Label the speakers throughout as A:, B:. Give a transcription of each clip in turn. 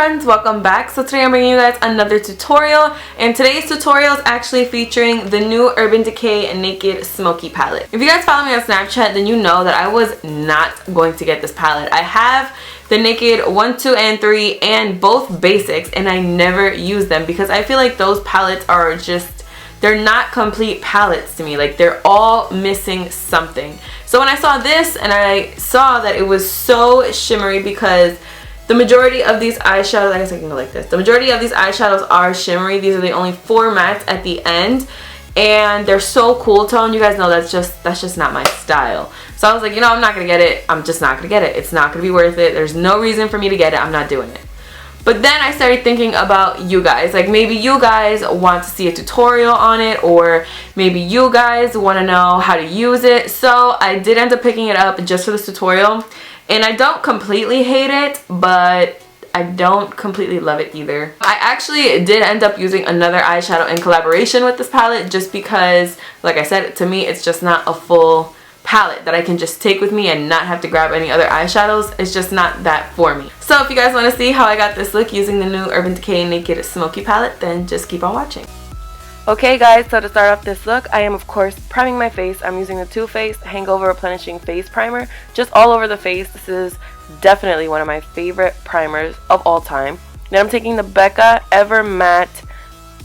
A: friends, welcome back. So today I'm bringing you guys another tutorial, and today's tutorial is actually featuring the new Urban Decay Naked Smoky palette. If you guys follow me on Snapchat, then you know that I was not going to get this palette. I have the Naked 1, 2, and 3 and both basics, and I never use them because I feel like those palettes are just, they're not complete palettes to me. Like, they're all missing something. So when I saw this and I saw that it was so shimmery, because the majority of these eyeshadows, I guess I can go like this. The majority of these eyeshadows are shimmery. These are the only 4 mattes at the end, and they're so cool tone. You guys know that's just not my style. So I was like, you know, I'm not gonna get it. I'm just not gonna get it. It's not gonna be worth it. There's no reason for me to get it. I'm not doing it. But then I started thinking about you guys. Like, maybe you guys want to see a tutorial on it, or maybe you guys want to know how to use it. So I did end up picking it up just for this tutorial. And I don't completely hate it, but I don't completely love it either. I actually did end up using another eyeshadow in collaboration with this palette, just because, like I said, to me it's just not a full palette that I can just take with me and not have to grab any other eyeshadows. It's just not that for me. So if you guys want to see how I got this look using the new Urban Decay Naked Smoky palette, then just keep on watching. Okay guys, so to start off this look, I am of course priming my face. I'm using the Too Faced Hangover Replenishing Face Primer, just all over the face. This is definitely one of my favorite primers of all time. Then I'm taking the Becca Ever Matte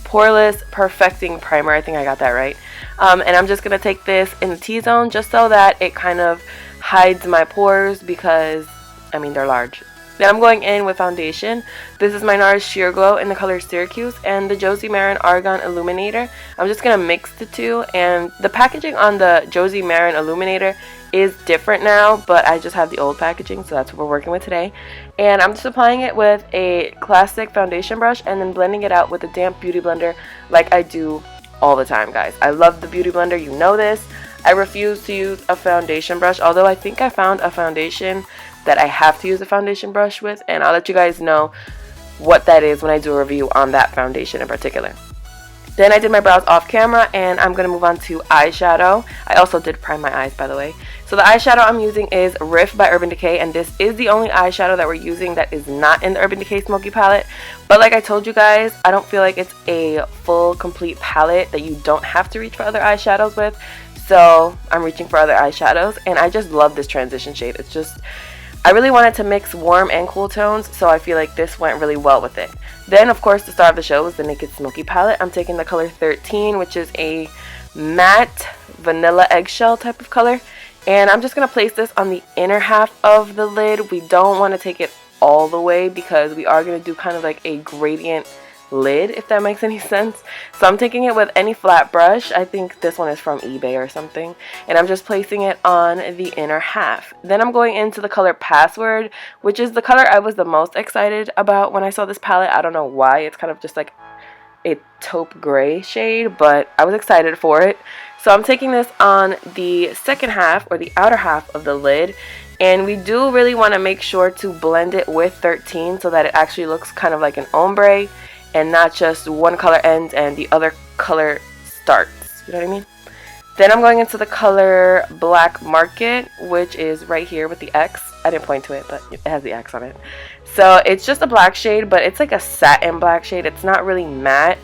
A: Poreless Perfecting Primer. I think I got that right. And I'm just going to take this in the T-zone just so that it kind of hides my pores, because, I mean, they're large. Then I'm going in with foundation. This is my Nars Sheer Glow in the color Syracuse, and the Josie Maran Argan Illuminator. I'm just going to mix the two, and the packaging on the Josie Maran Illuminator is different now, but I just have the old packaging, so that's what we're working with today. And I'm just applying it with a classic foundation brush and then blending it out with a damp beauty blender like I do all the time, guys. I love the beauty blender, you know this. I refuse to use a foundation brush, although I think I found a foundation that I have to use a foundation brush with, and I'll let you guys know what that is when I do a review on that foundation in particular. Then I did my brows off camera, and I'm going to move on to eyeshadow. I also did prime my eyes, by the way. So the eyeshadow I'm using is Riff by Urban Decay, and this is the only eyeshadow that we're using that is not in the Urban Decay Smoky palette. But like I told you guys, I don't feel like it's a full, complete palette that you don't have to reach for other eyeshadows with. So I'm reaching for other eyeshadows, and I just love this transition shade. It's just, I really wanted to mix warm and cool tones, so I feel like this went really well with it. Then, of course, the star of the show is the Naked Smoky palette. I'm taking the color 13, which is a matte vanilla eggshell type of color. And I'm just going to place this on the inner half of the lid. We don't want to take it all the way because we are going to do kind of like a gradient lid, if that makes any sense. So I'm taking it with any flat brush. I think this one is from eBay or something, and I'm just placing it on the inner half. Then I'm going into the color Password, which is the color I was the most excited about when I saw this palette. I don't know why. It's kind of just like a taupe gray shade, but I was excited for it. So I'm taking this on the second half, or the outer half of the lid, and we do really want to make sure to blend it with 13 so that it actually looks kind of like an ombre and not just one color ends and the other color starts. You know what I mean? Then I'm going into the color Black Market, which is right here with the X. I didn't point to it, but it has the X on it. So it's just a black shade, but it's like a satin black shade. It's not really matte.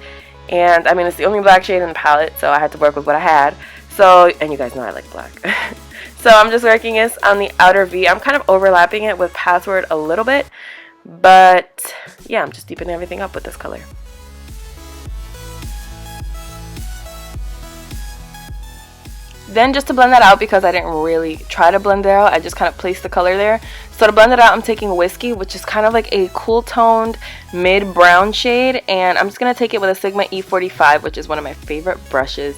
A: And I mean, it's the only black shade in the palette, so I had to work with what I had. So, and you guys know I like black. So I'm just working this on the outer V. I'm kind of overlapping it with Password a little bit. But yeah, I'm just deepening everything up with this color. Then just to blend that out, because I didn't really try to blend it out, I just kind of placed the color there. So to blend it out, I'm taking Whiskey, which is kind of like a cool toned mid brown shade, and I'm just going to take it with a Sigma E45, which is one of my favorite brushes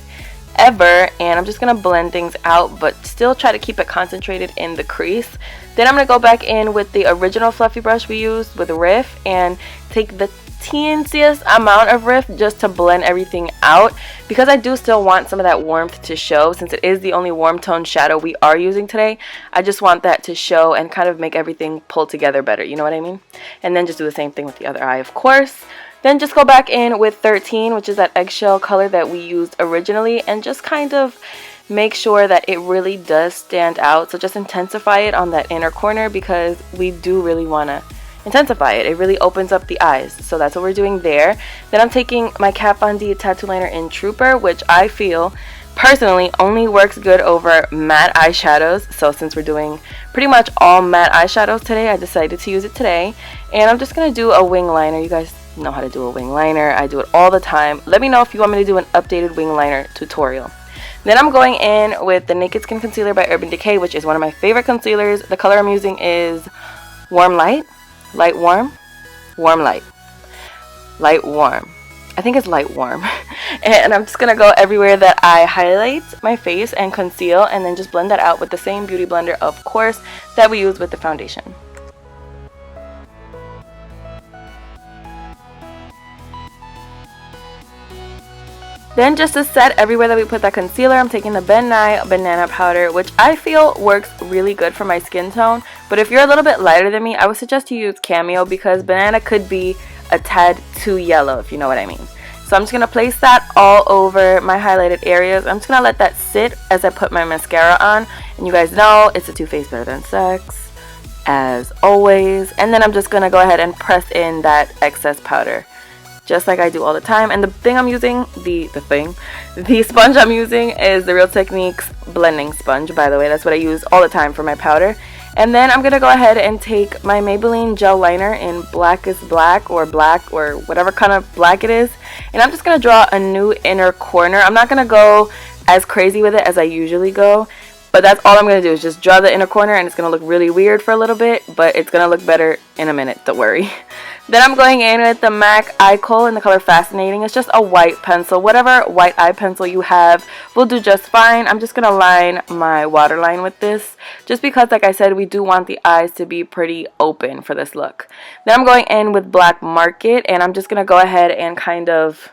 A: ever, and I'm just going to blend things out but still try to keep it concentrated in the crease. Then I'm going to go back in with the original fluffy brush we used with Riff and take the teensiest amount of Riff just to blend everything out, because I do still want some of that warmth to show. Since it is the only warm tone shadow we are using today, I just want that to show and kind of make everything pull together better, you know what I mean? And then just do the same thing with the other eye, of course. Then just go back in with 13, which is that eggshell color that we used originally, and just kind of make sure that it really does stand out. So just intensify it on that inner corner, because we do really want to
B: intensify it. It really opens up the eyes. So that's what we're doing there. Then I'm taking my Kat Von D tattoo liner in Trooper, which I feel personally only works good over matte eyeshadows. So since we're doing pretty much all matte eyeshadows today, I decided to use it today. And I'm just going to do a wing liner. You guys know how to do a wing liner. I do it all the time. Let me know if you want me to do an updated wing liner tutorial. Then I'm going in with the Naked Skin Concealer by Urban Decay, which is one of my favorite concealers. The color I'm using is Warm Light, Light Warm, Warm Light, Light Warm. I think it's Light Warm. And I'm just going to go everywhere that I highlight my face and conceal, and then just blend that out with the same beauty blender, of course, that we use with the foundation. Then just to set everywhere that we put that concealer, I'm taking the Nye Banana Powder, which I feel works really good for my skin tone. But if you're a little bit lighter than me, I would suggest you use Cameo, because banana could be a tad too yellow, if you know what I mean. So I'm just going to place that all over my highlighted areas. I'm just going to let that sit as I put my mascara on. And you guys know it's a Too Faced Better Than Sex, as always. And then I'm just going to go ahead and press in that excess powder, just like I do all the time. And the thing I'm using, the sponge I'm using is the Real Techniques blending sponge, by the way. That's what I use all the time for my powder. And then I'm going to go ahead and take my Maybelline gel liner in Blackest black, or whatever kind of black it is. And I'm just going to draw a new inner corner. I'm not going to go as crazy with it as I usually go, but that's all I'm going to do is just draw the inner corner, and it's going to look really weird for a little bit, but it's going to look better in a minute, don't worry. Then I'm going in with the MAC Eye Kohl in the color Fascinating. It's just a white pencil. Whatever white eye pencil you have will do just fine. I'm just going to line my waterline with this, just because, like I said, we do want the eyes to be pretty open for this look. Then I'm going in with Black Market, and I'm just going to go ahead and kind of,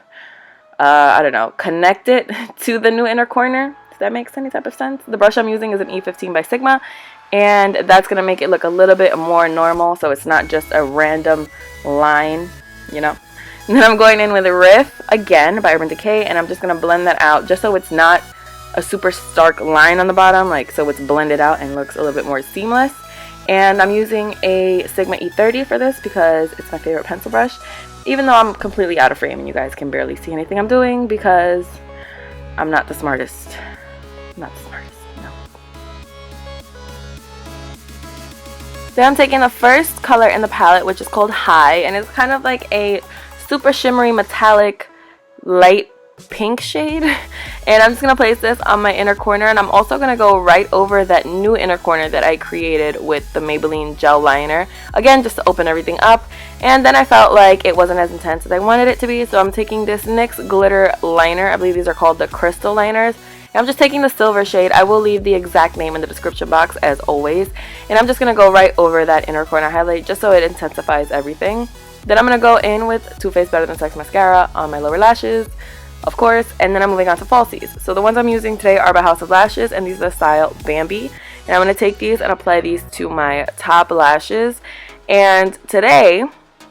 B: I don't know, connect it to the new inner corner. If that makes any type of sense. The brush I'm using is an E15 by Sigma, and that's going to make it look a little bit more normal, so it's not just a random line, you know. And then I'm going in with a Riff, again, by Urban Decay, and I'm just going to blend that out just so it's not a super stark line on the bottom, like so it's blended out and looks a little bit more seamless. And I'm using a Sigma E30 for this because it's my favorite pencil brush, even though I'm completely out of frame and you guys can barely see anything I'm doing because I'm not the smartest. Not the smartest, no. Then I'm taking the first color in the palette, which is called High, and it's kind of like a super shimmery metallic light pink shade. And I'm just going to place this on my inner corner, and I'm also going to go right over that new inner corner that I created with the Maybelline gel liner, again just to open everything up. And then I felt like it wasn't as intense as I wanted it to be, so I'm taking this NYX glitter liner. I believe these are called the crystal liners. I'm just taking the silver shade. I will leave the exact name in the description box as always. And I'm just going to go right over that inner corner highlight just so it intensifies everything. Then I'm going to go in with Too Faced Better Than Sex mascara on my lower lashes, of course. And then I'm moving on to falsies. So the ones I'm using today are by House of Lashes, and these are the style Bambi. And I'm going to take these and apply these to my top lashes. And today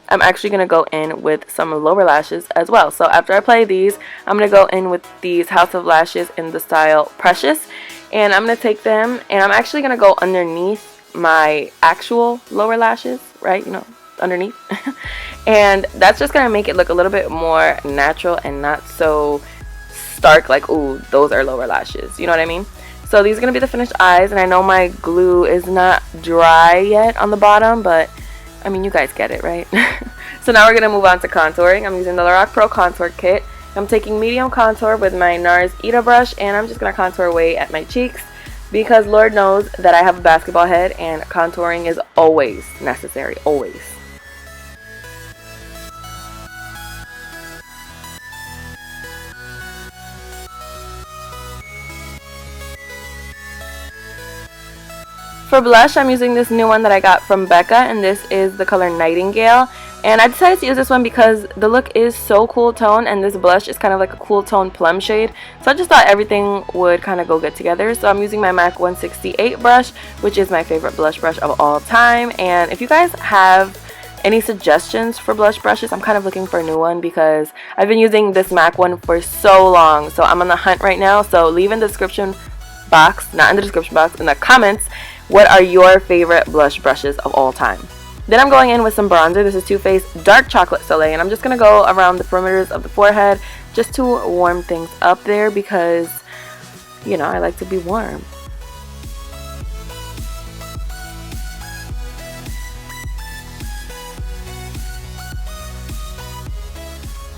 B: I'm actually going to go in with some lower lashes as well. So after I apply these, I'm going to go in with these House of Lashes in the style Precious. And I'm going to take them, and I'm actually going to go underneath my actual lower lashes, right? You know, underneath. And that's just going to make it look a little bit more natural and not so stark, like, ooh, those are lower lashes. You know what I mean? So these are going to be the finished eyes, and I know my glue is not dry yet on the bottom, but I mean, you guys get it, right? So now we're going to move on to contouring. I'm using the Lorac Pro Contour Kit. I'm taking medium contour with my Nars Ita brush, and I'm just going to contour away at my cheeks because Lord knows that I have a basketball head and contouring is always necessary, always. For blush, I'm using this new one that I got from Becca, and this is the color Nightingale. And I decided to use this one because the look is so cool tone, and this blush is kind of like a cool tone plum shade. So I just thought everything would kind of go good together. So I'm using my MAC 168 brush, which is my favorite blush brush of all time. And if you guys have any suggestions for blush brushes, I'm kind of looking for a new one because I've been using this MAC one for so long. So I'm on the hunt right now. So leave in the description box, not in the description box, in the comments, what are your favorite blush brushes of all time? Then I'm going in with some bronzer. This is Too Faced Dark Chocolate Soleil, and I'm just going to go around the perimeters of the forehead just to warm things up there because, you know, I like to be warm.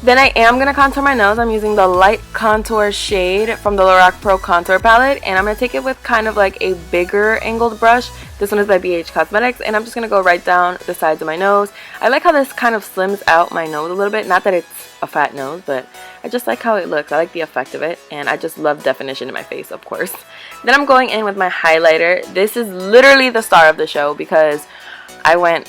B: Then I am going to contour my nose. I'm using the light contour shade from the Lorac Pro Contour Palette. And I'm going to take it with kind of like a bigger angled brush. This one is by BH Cosmetics. And I'm just going to go right down the sides of my nose. I like how this kind of slims out my nose a little bit. Not that it's a fat nose, but I just like how it looks. I like the effect of it. And I just love definition in my face, of course. Then I'm going in with my highlighter. This is literally the star of the show because I went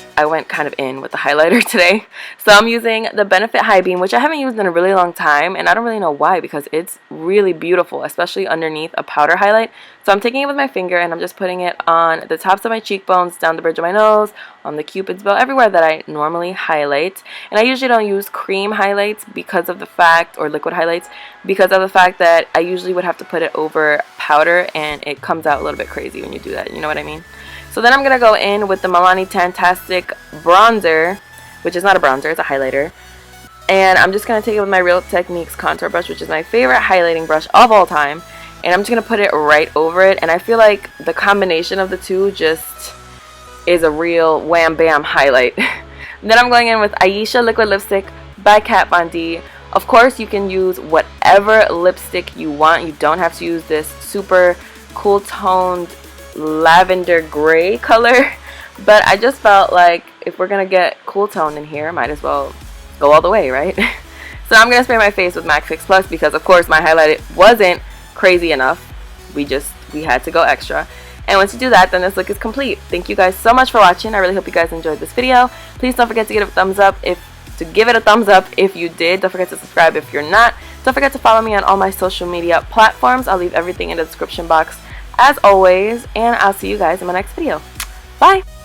B: kind of in with the highlighter today. So I'm using the Benefit High Beam, which I haven't used in a really long time, and I don't really know why because it's really beautiful, especially underneath a powder highlight. So I'm taking it with my finger and I'm just putting it on the tops of my cheekbones, down the bridge of my nose, on the cupid's bow, everywhere that I normally highlight. And I usually don't use cream highlights because of the fact, or liquid highlights, because of the fact that I usually would have to put it over powder and it comes out a little bit crazy when you do that, you know what I mean? So then I'm going to go in with the Milani Tastic bronzer, which is not a bronzer, it's a highlighter. And I'm just going to take it with my Real Techniques contour brush, which is my favorite highlighting brush of all time. And I'm just going to put it right over it. And I feel like the combination of the two just is a real wham bam highlight. Then I'm going in with Ayesha Liquid Lipstick by Kat Von D. Of course, you can use whatever lipstick you want. You don't have to use this super cool toned lavender gray color, but I just felt like if we're gonna get cool tone in here, might as well go all the way, right? So I'm gonna spray my face with MAC Fix Plus because of course my highlight wasn't crazy enough. We had to go extra. And once you do that, then this look is complete. Thank you guys so much for watching. I really hope you guys enjoyed this video. Please don't forget to give it a thumbs up if you did. Don't forget to subscribe if you're not. Don't forget to follow me on all my social media platforms. I'll leave everything in the description box as always, and I'll see you guys in my next video. Bye!